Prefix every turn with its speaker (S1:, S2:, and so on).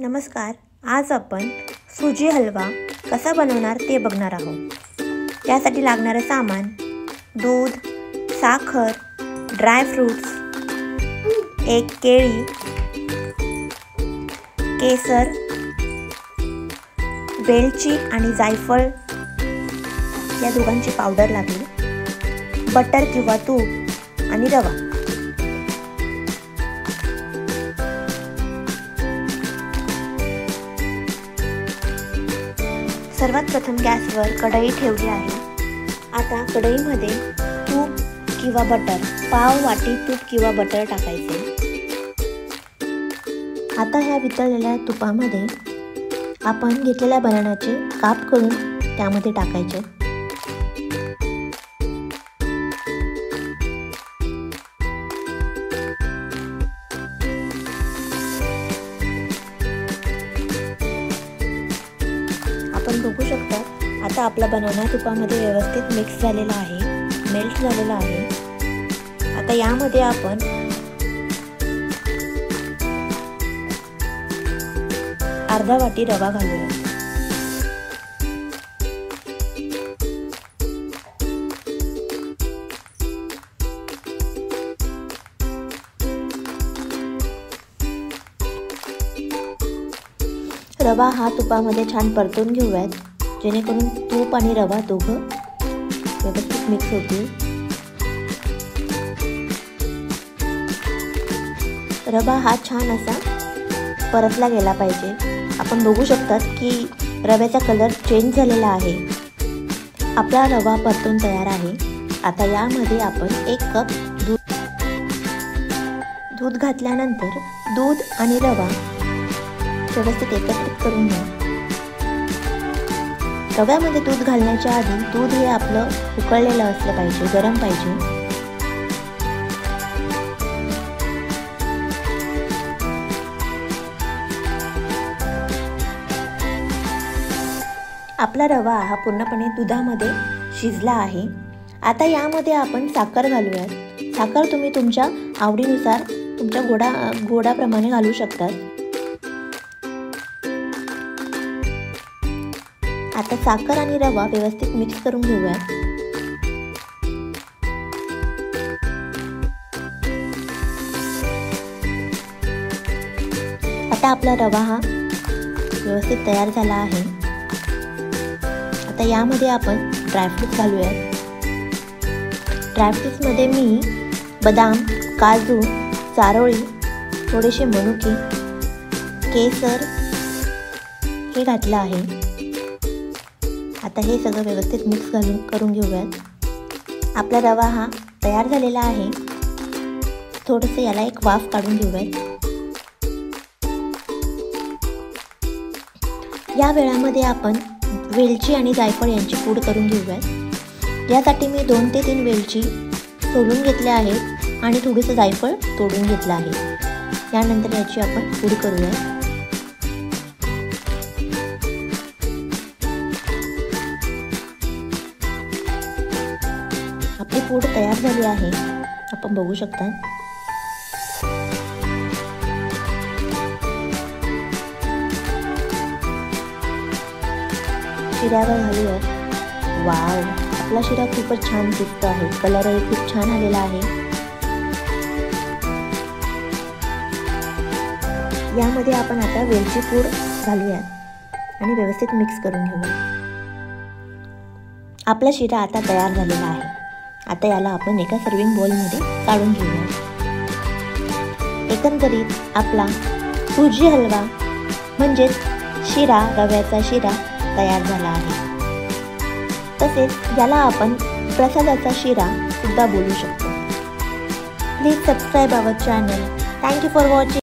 S1: नमस्कार, आज आपण सुजी हलवा कसा बनवणार ते बघणार आहोत। त्यासाठी लागणारे सामान दूध, साखर, ड्राय फ्रूट्स, एक केळी, केसर, वेलची आणि जायफळ या दोघांची पावडर लागेल, बटर किंवा तूप आणि रवा। सर्वात प्रथम गॅसवर कढई ठेवली आहे। आता कढईमध्ये तूप किंवा बटर, पाव वाटी तूप किंवा बटर टाकायचे। आता ह्या वितळलेल्या तुपामध्ये आपण घेतलेल्या बनानाचे काप करून त्यामध्ये टाकायचे। आपण बघू शकता आता आपला बनाना तुपामध्ये व्यवस्थित मिक्स झालेला आहे, मेल्ट झालेला आहे। आता यामध्ये आपण अर्धा वाटी रवा घालूया। रवा हा तुपामध्ये छान परतून घेऊयात, जेणेकरून तूप आणि रवा दोघं व्यवस्थित मिक्स होतील। रवा हा छान असा परतला गेला पाहिजे। आपण बघू शकतात की रव्याचा कलर चेंज झालेला आहे। आपला रवा परतून तयार आहे। आता यामध्ये आपण 1 कप दूध घातल्यानंतर दूध आणि रवा व्यवस्थित एकत्रित करून घ्या। रव्यामध्ये दूध घालण्याच्या आधी दूध हे आपलं उकळलेलं असलं पाहिजे, गरम पाहिजे। आपला रवा हा पूर्णपणे दुधामध्ये शिजला आहे। आता यामध्ये आपण साखर घालूयात। साखर तुम्ही तुमच्या आवडीनुसार तुमच्या गोडाप्रमाणे घालू शकतात। आता साखर आणि रवा व्यवस्थित मिक्स करून घेऊया। आता आपला रवा हा व्यवस्थित तयार झाला आहे। आता यामध्ये आपण ड्रायफ्रूट्स घालूया। ड्रायफ्रूट्स मध्ये मी बदाम, काजू, चारोळी, थोडेसे मनुके, केसर हे घातलं आहे। आता हे सगळं व्यवस्थित मिक्स करून घेऊयात। आपला रवा हा तयार झालेला आहे। थोडंसं याला एक वाफ काढून घेऊयात। या वेळामध्ये आपण वेलची आणि जायफळ यांची पूड करून घेऊयात। यासाठी मी 2 ते 3 वेलची सोलून घेतल्या आहेत आणि थोडंसं जायफळ तोडून घेतलं आहे। यानंतर याची आपण पूड करूया। आपली पूड तयार झाली आहे, आपण बघू शकता। शिऱ्यावर घालूया। वाव, आपला शिरा खूपच छान दिसतो आहे, कलरही खूप छान आलेला आहे। यामध्ये आपण आता वेलची पूड घालूया आणि व्यवस्थित मिक्स करून घेऊया। आपला शिरा आता तयार झालेला आहे। आता याला आपण एका सर्विंग बोलमध्ये काढून घेऊया। एकंदरीत आपला सुजी हलवा म्हणजेच शिरा, रव्याचा शिरा तयार झाला आहे। तसेच याला आपण प्रसादाचा शिरा सुद्धा बोलू शकतो। Please subscribe our channel. Thank you for watching.